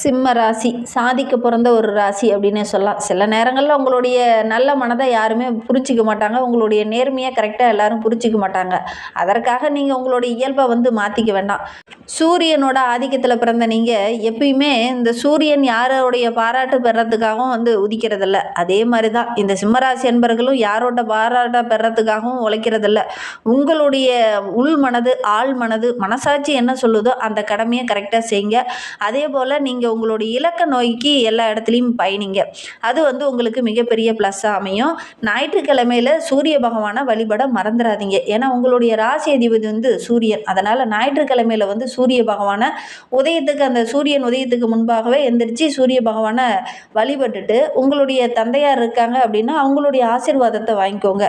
சிம்ம ராசி சாதிக்க பிறந்த ஒரு ராசி அப்படின்னே சொல்லலாம். சில நேரங்களில் உங்களுடைய நல்ல மனதை யாருமே புரிஞ்சிக்க மாட்டாங்க. உங்களுடைய நேர்மையை கரெக்டாக எல்லாரும் புரிஞ்சிக்க மாட்டாங்க. அதற்காக நீங்கள் உங்களுடைய இயல்பை மாற்றிக்க வேண்டாம். சூரியனோட ஆதிக்கத்தில் பிறந்த நீங்கள் எப்பயுமே இந்த சூரியன் யாரோடைய பாராட்டு பெறத்துக்காகவும் உதிக்கிறதில்ல. அதே மாதிரி தான் இந்த சிம்மராசி என்பர்களும் யாரோட பாராட்ட பெறத்துக்காகவும் உழைக்கிறதில்ல. உங்களுடைய உள் மனது, ஆள் மனது, மனசாட்சி என்ன சொல்லுதோ அந்த கடமையை கரெக்டாக செய்யுங்க. அதே போல் நீங்கள் உங்களுடைய இலக்க நோய்க்கு எல்லா இடத்துலையும் பயணிங்க. அது உங்களுக்கு மிகப்பெரிய ப்ளஸ்ஸாக அமையும். ஞாயிற்றுக்கிழமையில் சூரிய பகவானை வழிபட மறந்துடாதீங்க. ஏன்னா உங்களுடைய ராசி அதிபதி சூரியன். அதனால் ஞாயிற்றுக்கிழமையில் சூரிய பகவானை உதயத்துக்கு, அந்த சூரியன் உதயத்துக்கு முன்பாகவே எந்திரிச்சு சூரிய பகவானை வழிபட்டுட்டு உங்களுடைய தந்தையார் இருக்காங்க அப்படின்னா அவங்களுடைய ஆசீர்வாதத்தை வாங்கிக்கோங்க.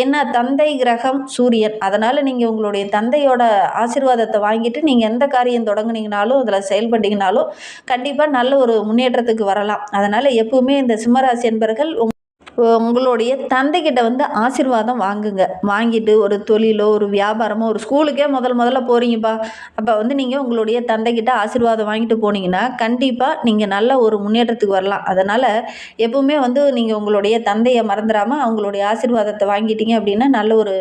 ஏன்னா தந்தை கிரகம் சூரியன். அதனால் நீங்கள் உங்களுடைய தந்தையோட ஆசீர்வாதத்தை வாங்கிட்டு நீங்கள் எந்த காரியம் தொடங்குனீங்கனாலும் அதில் செயல்பட்டீங்கனாலும் கண்டிப்பாக நல்ல ஒரு முன்னேற்றத்துக்கு வரலாம். அதனால் எப்பவுமே இந்த சிம்மராசி என்பர்கள் உங்களுடைய தந்தைக்கிட்ட ஆசீர்வாதம் வாங்குங்க. வாங்கிட்டு ஒரு தொழிலோ ஒரு வியாபாரமோ ஒரு ஸ்கூலுக்கே முதல்ல போகிறீங்கப்பா, அப்போ நீங்கள் உங்களுடைய தந்தைக்கிட்ட ஆசீர்வாதம் வாங்கிட்டு போனீங்கன்னா கண்டிப்பாக நீங்கள் நல்ல ஒரு முன்னேற்றத்துக்கு வரலாம். அதனால் எப்பவுமே நீங்கள் உங்களுடைய தந்தையை மறந்துடாமல் அவங்களுடைய ஆசீர்வாதத்தை வாங்கிட்டீங்க அப்படின்னா நல்ல ஒரு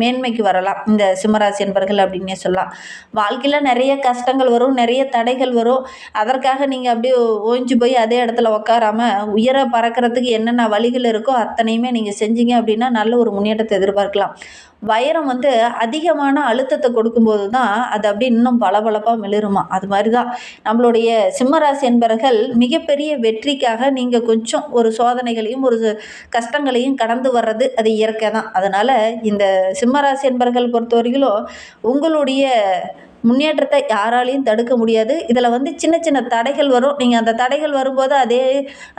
மேன்மைக்கு வரலாம் இந்த சிம்மராசி என்பர்கள் அப்படின்னே சொல்லலாம். வாழ்க்கையில் நிறைய கஷ்டங்கள் வரும், நிறைய தடைகள் வரும். அதற்காக நீங்கள் அப்படியே ஓய்ஞ்சு போய் அதே இடத்துல உட்காராமல் உயர பறக்கிறதுக்கு என்னென்ன வழிகள் இருக்கோ அத்தனையுமே நீங்கள் செஞ்சீங்க அப்படின்னா நல்ல ஒரு முன்னேற்றத்தை எதிர்பார்க்கலாம். வைரம் அதிகமான அழுத்தத்தை கொடுக்கும்போது தான் அது அப்படியே இன்னும் பளபளப்பாக மிளிருமா. அது மாதிரி தான் நம்மளுடைய சிம்மராசி என்பர்கள் மிகப்பெரிய வெற்றிக்காக நீங்கள் கொஞ்சம் ஒரு சோதனைகளையும் ஒரு கஷ்டங்களையும் கடந்து வர்றது அது இயற்கை தான். அதனால் இந்த சிம்மராசி என்பர்கள் பொறுத்தவரையிலும் உங்களுடைய முன்னேற்றத்தை யாராலையும் தடுக்க முடியாது. இதில் சின்ன சின்ன தடைகள் வரும். நீங்கள் அந்த தடைகள் வரும்போது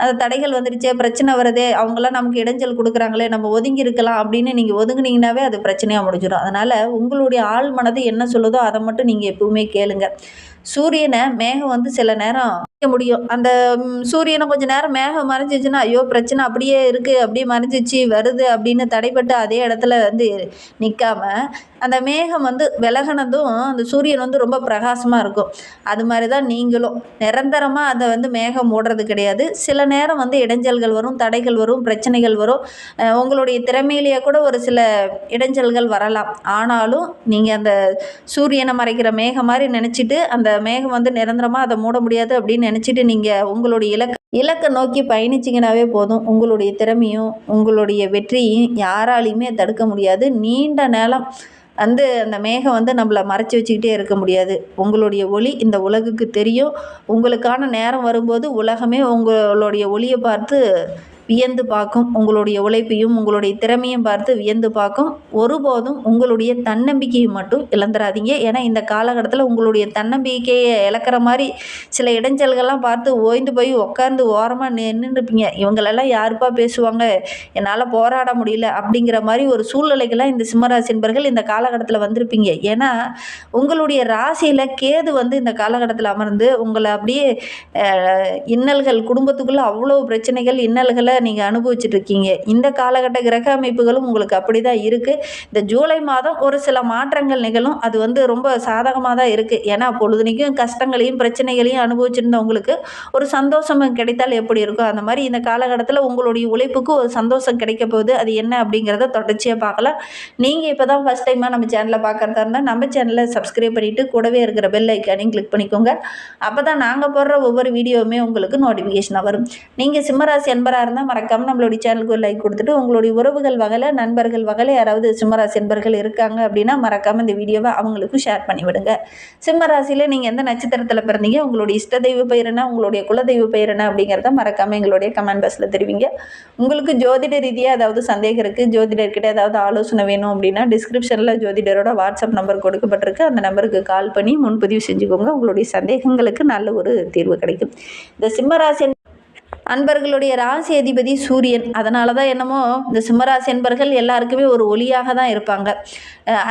அந்த தடைகள் வந்துடுச்சே, பிரச்சனை வருதே, அவங்களாம் நமக்கு இடைஞ்சல் கொடுக்குறாங்களே, நம்ம ஒதுங்கி இருக்கலாம் அப்படின்னு நீங்கள் ஒதுங்குனீங்கன்னாவே அது பிரச்சனையாக முடிஞ்சிடும். அதனால் உங்களுடைய ஆள் மனது என்ன சொல்லுதோ அதை மட்டும் நீங்கள் எப்பவுமே கேளுங்க. சூரியனை மேகம் சில நேரம் முடியும். அந்த சூரியனை கொஞ்சம் நேரம் மேகம் மறைஞ்சிச்சுன்னா ஐயோ பிரச்சனை அப்படியே இருக்குது, அப்படியே மறைஞ்சிச்சு வருது அப்படின்னு தடைப்பட்டு அதே இடத்துல நிற்காம அந்த மேகம் விலகினதும் அந்த சூரியன் ரொம்ப பிரகாசமாக இருக்கும். அது மாதிரி தான் நீங்களும் நிரந்தரமாக அதை மேகம் மூடுறது கிடையாது. சில நேரம் இடைஞ்சல்கள் வரும், தடைகள் வரும், பிரச்சனைகள் வரும். உங்களுடைய திறமையிலேயே கூட ஒரு சில இடைஞ்சல்கள் வரலாம். ஆனாலும் நீங்கள் அந்த சூரியனை மறைக்கிற மேகம் மாதிரி நினச்சிட்டு அந்த மேகம் நிரந்தரமாக அதை மூட முடியாது அப்படின்னு நினச்சிட்டு நீங்கள் உங்களுடைய இலக்கை நோக்கி பயணிச்சிங்கனாவே போதும். உங்களுடைய திறமையும் உங்களுடைய வெற்றியும் யாராலையுமே தடுக்க முடியாது. நீண்ட நேரம் அந்த மேகம் நம்மளை மறைச்சி வச்சுக்கிட்டே இருக்க முடியாது. உங்களுடைய ஒளி இந்த உலகுக்கு தெரியும். உங்களுக்கான நேரம் வரும்போது உலகமே உங்களுடைய ஒளியை பார்த்து வியந்து பார்க்கும். உங்களுடைய உழைப்பையும் உங்களுடைய திறமையும் பார்த்து வியந்து பார்க்கும். ஒருபோதும் உங்களுடைய தன்னம்பிக்கையை மட்டும் இழந்துடாதீங்க. ஏன்னா இந்த காலகட்டத்தில் உங்களுடைய தன்னம்பிக்கையை இழக்கிற மாதிரி சில இடைஞ்சல்கள்லாம் பார்த்து ஓய்ந்து போய் உட்காந்து ஓரமாக நின்றுருப்பீங்க. இவங்களெல்லாம் யாருப்பா பேசுவாங்க, என்னால் போராட முடியல அப்படிங்கிற மாதிரி ஒரு சூழ்நிலைகள்லாம் இந்த சிம்மராசி என்பர்கள் இந்த காலகட்டத்தில் வந்திருப்பீங்க. ஏன்னா உங்களுடைய ராசியில் கேது இந்த காலகட்டத்தில் அமர்ந்து உங்களை அப்படியே இன்னல்கள், குடும்பத்துக்குள்ளே அவ்வளோ பிரச்சனைகள் இன்னல்களை நீங்கள் அனுபவிச்சுட்ருக்கீங்க. இந்த காலகட்ட கிரக அமைப்புகளும் உங்களுக்கு அப்படி தான் இருக்குது. இந்த ஜூலை மாதம் ஒரு சில மாற்றங்கள் நிகழும். அது ரொம்ப சாதகமாக தான் இருக்குது. ஏன்னா பொழுதுனைக்கும் கஷ்டங்களையும் பிரச்சனைகளையும் அனுபவிச்சிருந்தவங்களுக்கு ஒரு சந்தோஷம் கிடைத்தால் எப்படி இருக்கும், அந்த மாதிரி இந்த காலகட்டத்தில் உங்களுடைய உழைப்புக்கு ஒரு சந்தோஷம் கிடைக்க போகுது. அது என்ன அப்படிங்கிறத தொடர்ச்சியாக பார்க்கலாம். நீங்கள் இப்போ தான் ஃபஸ்ட் டைமாக நம்ம சேனலை பார்க்குறதா இருந்தால் நம்ம சேனலை சப்ஸ்கிரைப் பண்ணிவிட்டு கூடவே இருக்கிற பெல் ஐக்கானையும் கிளிக் பண்ணிக்கோங்க. அப்போ தான் நாங்கள் போடுற ஒவ்வொரு வீடியோவுமே உங்களுக்கு நோட்டிஃபிகேஷனாக வரும். நீங்கள் சிம்மராசி என்பராக இருந்தால் மறக்காமல் நம்மளுடைய சேனலுக்கு ஒரு லைக் கொடுத்துட்டு உங்களுடைய உறவுகள் வகையில், நண்பர்கள் வகையில் யாராவது சிம்மராசி என்பர்கள் இருக்காங்க அப்படின்னா மறக்காமல் இந்த வீடியோவை அவங்களுக்கும் ஷேர் பண்ணிவிடுங்க. சிம்மராசியில் நீங்கள் எந்த நட்சத்திரத்தில் பிறந்தீங்க, உங்களுடைய இஷ்ட தெய்வ பெயர் என்ன, உங்களுடைய குலதெய்வ பெயர் என்ன அப்படிங்கிறத மறக்காமல் எங்களுடைய கமெண்ட் பாக்ஸில் தெரிவிங்க. உங்களுக்கு ஜோதிட ரீதியாக ஏதாவது சந்தேகம் இருக்குது, ஜோதிடர்கிட்ட ஏதாவது ஆலோசனை வேணும் அப்படின்னா டிஸ்கிரிப்ஷனில் ஜோதிடரோட வாட்ஸ்அப் நம்பர் கொடுக்கப்பட்டிருக்கு. அந்த நம்பருக்கு கால் பண்ணி முன்பதிவு செஞ்சுக்கோங்க. உங்களுடைய சந்தேகங்களுக்கு நல்ல ஒரு தீர்வு கிடைக்கும். இந்த சிம்மராசி அன்பர்களுடைய ராசி அதிபதி சூரியன். அதனால தான் என்னமோ இந்த சிம்மராசி என்பர்கள் எல்லாருக்குமே ஒரு ஒளியாக தான் இருப்பாங்க.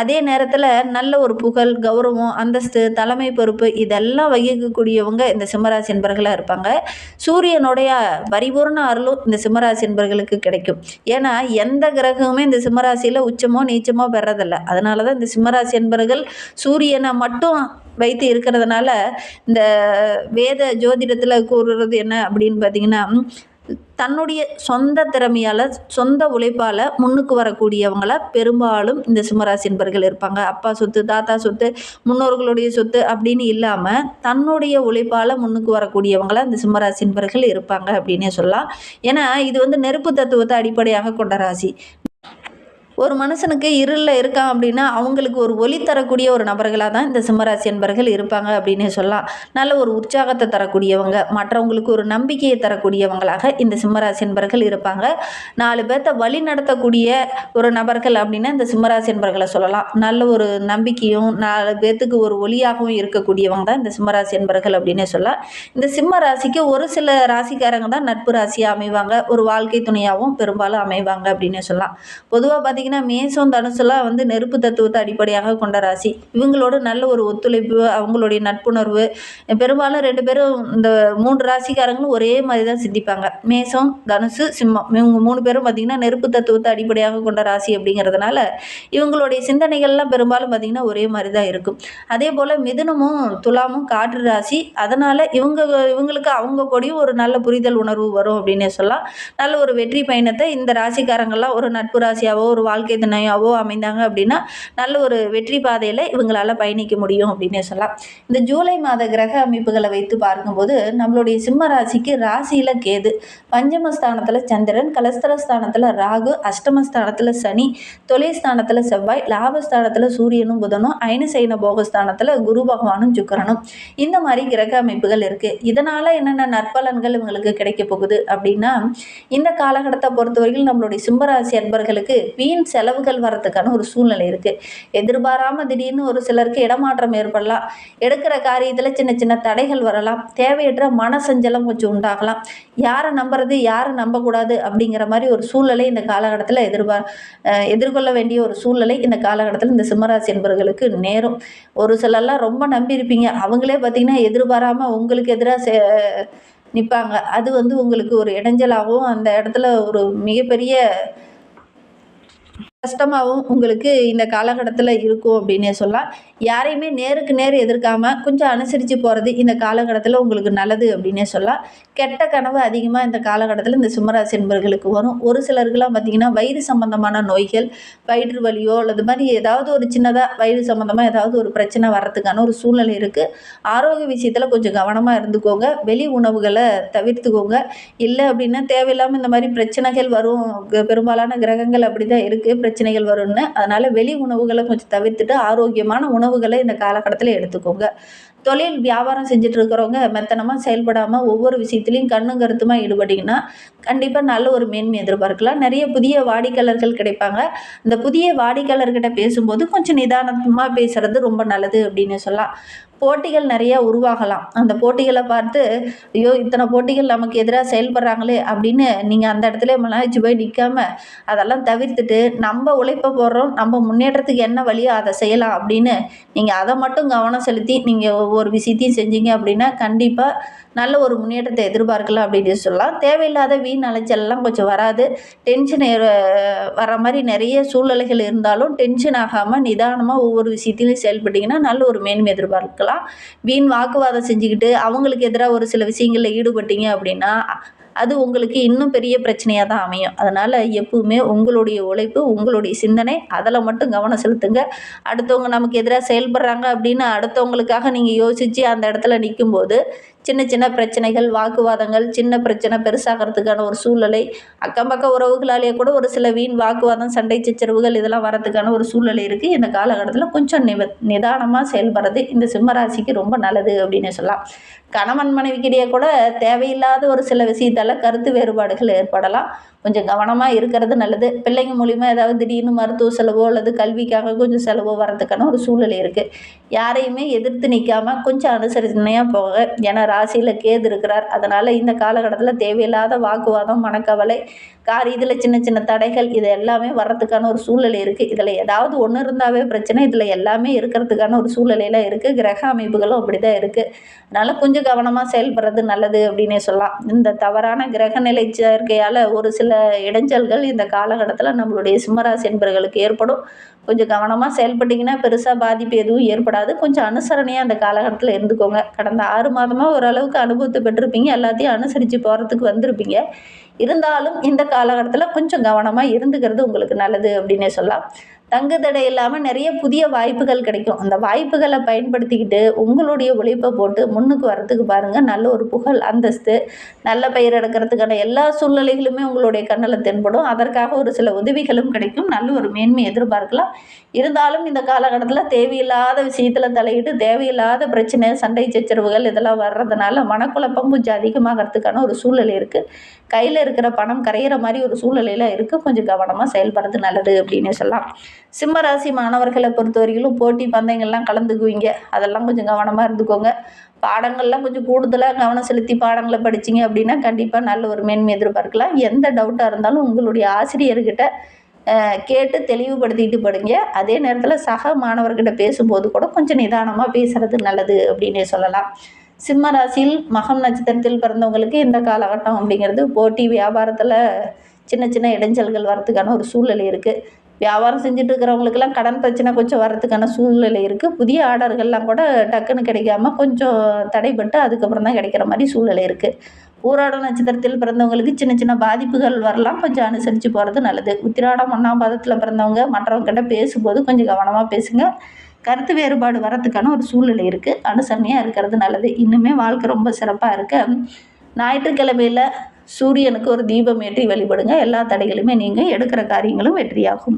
அதே நேரத்தில் நல்ல ஒரு புகழ், கௌரவம், அந்தஸ்து, தலைமை பொறுப்பு இதெல்லாம் வகிக்கக்கூடியவங்க இந்த சிம்மராசி என்பர்களாக இருப்பாங்க. சூரியனுடைய பரிபூர்ண அருளும் இந்த சிம்மராசி என்பர்களுக்கு கிடைக்கும். ஏன்னா எந்த கிரகமுமே இந்த சிம்மராசியில் உச்சமோ நீச்சமோ பெறதில்லை. அதனால தான் இந்த சிம்மராசி என்பர்கள் சூரியனை மட்டும் வைத்து இருக்கிறதுனால இந்த வேத ஜோதிடத்தில் கூறுறது என்ன அப்படின்னு பார்த்தீங்கன்னா, தன்னுடைய சொந்த திறமையால் சொந்த உழைப்பால் முன்னுக்கு வரக்கூடியவங்கள பெரும்பாலும் இந்த சிம்மராசி என்பர்கள் இருப்பாங்க. அப்பா சொத்து, தாத்தா சொத்து, முன்னோர்களுடைய சொத்து அப்படின்னு இல்லாமல் தன்னுடைய உழைப்பால் முன்னுக்கு வரக்கூடியவங்கள இந்த சிம்மராசி என்பர்கள் இருப்பாங்க அப்படின்னே சொல்லலாம். ஏன்னா இது வந்து நெருப்பு தத்துவத்தை அடிப்படையாக கொண்ட ராசி. ஒரு மனுஷனுக்கு இருளில் இருக்கான் அப்படின்னா அவங்களுக்கு ஒரு ஒளி தரக்கூடிய ஒரு நபர்களாக தான் இந்த சிம்மராசி என்பர்கள் இருப்பாங்க அப்படின்னே சொல்லலாம். நல்ல ஒரு உற்சாகத்தை தரக்கூடியவங்க, மற்றவங்களுக்கு ஒரு நம்பிக்கையை தரக்கூடியவங்களாக இந்த சிம்மராசி என்பர்கள் இருப்பாங்க. 4 பேர்த்த வழி நடத்தக்கூடிய ஒரு நபர்கள் அப்படின்னா இந்த சிம்மராசி என்பர்களை சொல்லலாம். நல்ல ஒரு நம்பிக்கையும் 4 பேர்த்துக்கு ஒரு ஒளியாகவும் இருக்கக்கூடியவங்க தான் இந்த சிம்மராசி என்பர்கள் அப்படின்னே சொல்லலாம். இந்த சிம்ம ராசிக்கு ஒரு சில ராசிக்காரங்க தான் நட்பு ராசியாக அமைவாங்க, ஒரு வாழ்க்கை துணையாகவும் பெரும்பாலும் அமைவாங்க அப்படின்னே சொல்லலாம். பொதுவாக பார்த்திங்கன்னா மேஷம் தனுசுலாம் வந்து நெருப்பு தத்துவத்தை அடிப்படையாக கொண்ட ராசி. இவங்களோட நல்ல ஒரு ஒத்துழைப்பு, அவங்களுடைய நட்புணர்வு பெரும்பாலும் 2 பேரும் இந்த 3 ராசிக்காரங்களும் ஒரே மாதிரி தான் சிந்திப்பாங்க. மேஷம், தனுசு, சிம்மம் இவங்க 3 பேரும் பார்த்திங்கன்னா நெருப்பு தத்துவத்தை அடிப்படையாக கொண்ட ராசி அப்படிங்கிறதுனால இவங்களுடைய சிந்தனைகள்லாம் பெரும்பாலும் பார்த்திங்கன்னா ஒரே மாதிரி தான் இருக்கும். அதே போல் மிதுனமும் துலாமும் காற்று ராசி. அதனால் இவங்களுக்கு அவங்க கூடயும் ஒரு நல்ல புரிதல் உணர்வு வரும் அப்படின்னே சொல்லலாம். நல்ல ஒரு வெற்றி பயணத்தை இந்த ராசிக்காரங்கள்லாம் ஒரு நட்பு ராசியாவோ ஒரு வாழ்க்கை துணையாவோ அமைந்தாங்க அப்படின்னா நல்ல ஒரு வெற்றி பாதையில் இவங்களால் பயணிக்க முடியும் அப்படின்னே சொல்லலாம். இந்த ஜூலை மாத கிரக அமைப்புகளை வைத்து பார்க்கும்போது நம்மளுடைய சிம்ம ராசிக்கு ராசியில் கேது, பஞ்சமஸ்தானத்தில் சந்திரன், கலஸ்தரஸ்தானத்தில் ராகு, அஷ்டமஸ்தானத்தில் சனி, தொழில்ஸ்தானத்தில் செவ்வாய், லாபஸ்தானத்தில் சூரியனும் புதனும், ஐனசைன போகஸ்தானத்தில் குரு பகவானும் சுக்கிரனும், இந்த மாதிரி கிரக அமைப்புகள் இருக்குது. இதனால் என்னென்ன நற்பலன்கள் இவங்களுக்கு கிடைக்க போகுது அப்படின்னா, இந்த காலகட்டத்தை பொறுத்தவரைக்கும் நம்மளுடைய சிம்மராசி அன்பர்களுக்கு வீண் செலவுகள் வரதுக்கான ஒரு சூழ்நிலை இருக்குது. எதிர்பாராமல் திடீர்னு ஒரு சிலருக்கு இடமாற்றம் ஏற்படலாம், எடுக்கிற காரியத்தில் சின்ன சின்ன தடைகள் வரலாம், தேவையற்ற மனசஞ்சலம் கொஞ்சம் உண்டாகலாம், யாரை நம்புறது யாரை நம்பக்கூடாது அப்படிங்கிற மாதிரி ஒரு சூழ்நிலை இந்த காலகட்டத்தில் எதிர்கொள்ள வேண்டிய ஒரு சூழ்நிலை இந்த காலகட்டத்தில் இந்த சிம்மராசி என்பவர்களுக்கு நேரும். ஒரு சிலர்லாம் ரொம்ப நம்பியிருப்பீங்க, அவங்களே பார்த்திங்கன்னா எதிர்பாராமல் உங்களுக்கு எதிராக நிற்பாங்க. அது வந்து உங்களுக்கு ஒரு இடைஞ்சலாகவும் அந்த இடத்துல ஒரு மிகப்பெரிய கஷ்டமாகவும் உங்களுக்கு இந்த காலகட்டத்தில் இருக்கும் அப்படின்னே சொல்லலாம். யாரையுமே நேருக்கு நேர் எதிர்க்காமல் கொஞ்சம் அனுசரித்து போகிறது இந்த காலகட்டத்தில் உங்களுக்கு நல்லது அப்படின்னே சொல்லலாம். கெட்ட கனவு அதிகமாக இந்த காலகட்டத்தில் இந்த சிம்மராசி என்பவர்களுக்கு வரும். ஒரு சிலருக்குலாம் பார்த்திங்கன்னா வயிறு சம்பந்தமான நோய்கள், வயிற்று வலியோ அல்லது மாதிரி ஏதாவது ஒரு சின்னதாக வயிறு சம்பந்தமாக ஏதாவது ஒரு பிரச்சனை வர்றதுக்கான ஒரு சூழ்நிலை இருக்குது. ஆரோக்கிய விஷயத்தில் கொஞ்சம் கவனமாக இருந்துக்கோங்க, வெளி உணவுகளை தவிர்த்துக்கோங்க. இல்லை அப்படின்னா தேவையில்லாமல் இந்த மாதிரி பிரச்சனைகள் வரும். பெரும்பாலான கிரகங்கள் அப்படி தான் இருக்குது, பிரச்சனைகள் வரும்னு. அதனால் வெளி உணவுகளை கொஞ்சம் தவிர்த்துட்டு ஆரோக்கியமான உணவுகளை இந்த காலகட்டத்தில் எடுத்துக்கோங்க. தொழில் வியாபாரம் செஞ்சுட்டு இருக்கிறவங்க மெத்தனமாக செயல்படாமல் ஒவ்வொரு விஷயத்துலையும் கண்ணும் கருத்துமாக ஈடுபட்டிங்கன்னா கண்டிப்பாக நல்ல ஒரு மேன்மை எதிர்பார்க்கலாம். நிறைய புதிய வாடிக்கையாளர்கள் கிடைப்பாங்க. இந்த புதிய வாடிக்கையாளர்கிட்ட பேசும்போது கொஞ்சம் நிதானமாக பேசுகிறது ரொம்ப நல்லது அப்படின்னு சொல்லலாம். போட்டிகள் நிறையா உருவாகலாம். அந்த போட்டிகளை பார்த்து ஐயோ இத்தனை போட்டிகள் நமக்கு எதிராக செயல்படுறாங்களே அப்படின்னு நீங்கள் அந்த இடத்துல மலாய்ச்சி போய் நிற்காம அதெல்லாம் தவிர்த்துட்டு நம்ம உழைப்பை போடுறோம், நம்ம முன்னேற்றத்துக்கு என்ன வழியோ அதை செய்யலாம் அப்படின்னு நீங்கள் அதை மட்டும் கவனம் செலுத்தி நீங்கள் ஒவ்வொரு விஷயத்தையும் செஞ்சீங்க அப்படின்னா கண்டிப்பாக நல்ல ஒரு முன்னேற்றத்தை எதிர்பார்க்கலாம் அப்படின்னு சொல்லலாம். தேவையில்லாத வீண் அலைச்சல்லாம் கொஞ்சம் வராது. டென்ஷன் வர மாதிரி நிறைய சூழ்நிலைகள் இருந்தாலும் டென்ஷன் ஆகாமல் நிதானமாக ஒவ்வொரு விஷயத்திலையும் செயல்பட்டிங்கன்னா நல்ல ஒரு மேன்மை எதிர்பார்க்கலாம். வீண் வாக்குவாதம் செஞ்சுக்கிட்டு அவங்களுக்கு எதிராக ஒரு சில விஷயங்களில் ஈடுபட்டீங்க அப்படின்னா அது உங்களுக்கு இன்னும் பெரிய பிரச்சனையாக தான் அமையும். அதனால் எப்பவுமே உங்களுடைய உழைப்பு, உங்களுடைய சிந்தனை அதில் மட்டும் கவனம் செலுத்துங்க. அடுத்தவங்க நமக்கு எதிராக செயல்படுறாங்க அப்படின்னு அடுத்தவங்களுக்காக நீங்கள் யோசித்து அந்த இடத்துல நிற்கும்போது சின்ன சின்ன பிரச்சனைகள், வாக்குவாதங்கள், சின்ன பிரச்சனை பெருசாகிறதுக்கான ஒரு சூழ்நிலை, அக்கம் பக்க உறவுகளாலேயே கூட ஒரு சில வீண் வாக்குவாதம், சண்டை சச்சரவுகள் இதெல்லாம் வரதுக்கான ஒரு சூழ்நிலை இருக்குது. இந்த காலகட்டத்தில் கொஞ்சம் நிதானமாக செயல்படுறது இந்த சிம்மராசிக்கு ரொம்ப நல்லது அப்படின்னு சொல்லலாம். கணவன் மனைவிக்கிடையே கூட தேவையில்லாத ஒரு சில விஷயத்தால் கருத்து வேறுபாடுகள் ஏற்படலாம். கொஞ்சம் கவனமாக இருக்கிறது நல்லது. பிள்ளைங்க மூலிமா ஏதாவது திடீர்னு மருத்துவ செலவோ அல்லது கல்விக்காக கொஞ்சம் செலவோ வரதுக்கான ஒரு சூழ்நிலை இருக்குது. யாரையுமே எதிர்த்து நிற்காம கொஞ்சம் அனுசரணையாக போக. ஏன்னா ராசியில் கேது இருக்கிறார். அதனால் இந்த காலகட்டத்தில் தேவையில்லாத வாக்குவாதம், மனக்கவலை, இதில் சின்ன சின்ன தடைகள் இது எல்லாமே வர்றதுக்கான ஒரு சூழ்நிலை இருக்குது. இதில் ஏதாவது ஒன்று இருந்தாவே பிரச்சனை, இதில் எல்லாமே இருக்கிறதுக்கான ஒரு சூழ்நிலையில் இருக்குது. கிரக அமைப்புகளும் அப்படி தான் இருக்குது. அதனால் கொஞ்சம் கவனமாக செயல்படுறது நல்லது அப்படின்னே சொல்லலாம். இந்த தவறான கிரகநிலை சேர்க்கையால் ஒரு சில இடைஞ்சல்கள் இந்த காலகட்டத்தில் நம்மளுடைய சிம்மராசி என்பவர்களுக்கு ஏற்படும். கொஞ்சம் கவனமாக செயல்பட்டிங்கன்னா பெருசாக பாதிப்பு எதுவும் ஏற்படாது. கொஞ்சம் அனுசரணையாக அந்த காலகட்டத்தில் இருந்துக்கோங்க. கடந்த 6 மாதமாக ஓரளவுக்கு அனுபவத்தை பெற்றிருப்பீங்க. எல்லாத்தையும் அனுசரித்து போகிறதுக்கு வந்திருப்பீங்க. இருந்தாலும் இந்த காலகட்டத்தில் கொஞ்சம் கவனமாக இருந்துக்கிறது உங்களுக்கு நல்லது அப்படின்னே சொல்லலாம். தங்கு தடை இல்லாமல் நிறைய புதிய வாய்ப்புகள் கிடைக்கும். அந்த வாய்ப்புகளை பயன்படுத்திக்கிட்டு உங்களுடைய உழைப்பை போட்டு முன்னுக்கு வரத்துக்கு பாருங்கள். நல்ல ஒரு புகழ், அந்தஸ்து, நல்ல பெயர் எடுக்கிறதுக்கான எல்லா சூழ்நிலைகளுமே உங்களுடைய கண்ணில் தென்படும். அதற்காக ஒரு சில உதவிகளும் கிடைக்கும். நல்ல ஒரு மேன்மை எதிர்பார்க்கலாம். இருந்தாலும் இந்த காலகட்டத்தில் தேவையில்லாத விஷயத்தில் தலையிட்டு தேவையில்லாத பிரச்சனை, சண்டை சச்சரவுகள் இதெல்லாம் வர்றதுனால மனக்குழப்பம் கொஞ்சம் அதிகமாகறதுக்கான ஒரு சூழ்நிலை இருக்குது. கையில் இருக்கிற பணம் கரையிற மாதிரி ஒரு சூழ்நிலையில் இருக்குது. கொஞ்சம் கவனமாக செயல்படுறது நல்லது அப்படின்னு சொல்லலாம். சிம்ம ராசி மாணவர்களை பொறுத்தவரையிலும் போட்டி பந்தயங்கள்லாம் கலந்துக்குவீங்க. அதெல்லாம் கொஞ்சம் கவனமாக இருந்துக்கோங்க. பாடங்கள்லாம் கொஞ்சம் கூடுதலாக கவனம் செலுத்தி பாடங்களை படிச்சிங்க அப்படின்னா கண்டிப்பாக நல்ல ஒரு மேன்மை எதிர்பார்க்கலாம். எந்த டவுட்டாக இருந்தாலும் உங்களுடைய ஆசிரியர்கிட்ட கேட்டு தெளிவுபடுத்திட்டு படிங்க. அதே நேரத்தில் சக மாணவர்கிட்ட பேசும்போது கூட கொஞ்சம் நிதானமாக பேசுகிறது நல்லது அப்படின்னே சொல்லலாம். சிம்ம ராசியில் மகம் நட்சத்திரத்தில் பிறந்தவங்களுக்கு இந்த காலகட்டம் அப்படிங்கிறது போட்டி வியாபாரத்தில் சின்ன சின்ன இடைஞ்சல்கள் வரத்துக்கான ஒரு சூழ்நிலை இருக்குது. வியாபாரம் செஞ்சுட்டு இருக்கிறவங்களுக்கெல்லாம் கடன் பிரச்சனை கொஞ்சம் வரத்துக்கான சூழ்நிலை இருக்குது. புதிய ஆர்டர்கள்லாம் கூட டக்குன்னு கிடைக்காம கொஞ்சம் தடைப்பட்டு அதுக்கப்புறம் தான் கிடைக்கிற மாதிரி சூழ்நிலை இருக்குது. பூராட நட்சத்திரத்தில் பிறந்தவங்களுக்கு சின்ன சின்ன பாதிப்புகள் வரலாம். கொஞ்சம் அனுசரித்து போகிறது நல்லது. உத்திராடம் 1ஆம் பாதத்தில் பிறந்தவங்க மற்றவங்ககிட்ட பேசும்போது கொஞ்சம் கவனமாக பேசுங்க. கருத்து வேறுபாடு வரத்துக்கான ஒரு சூழ்நிலை இருக்குது. அனுசரணையாக இருக்கிறது நல்லது. இன்னுமே வாழ்க்கை ரொம்ப சிறப்பாக இருக்க ஞாயிற்றுக்கிழமையில் சூரியனுக்கு ஒரு தீபம் ஏற்றி வழிபடுங்க. எல்லா தடைகளுமே நீங்க எடுக்கிற காரியங்களும் வெற்றியாகும்.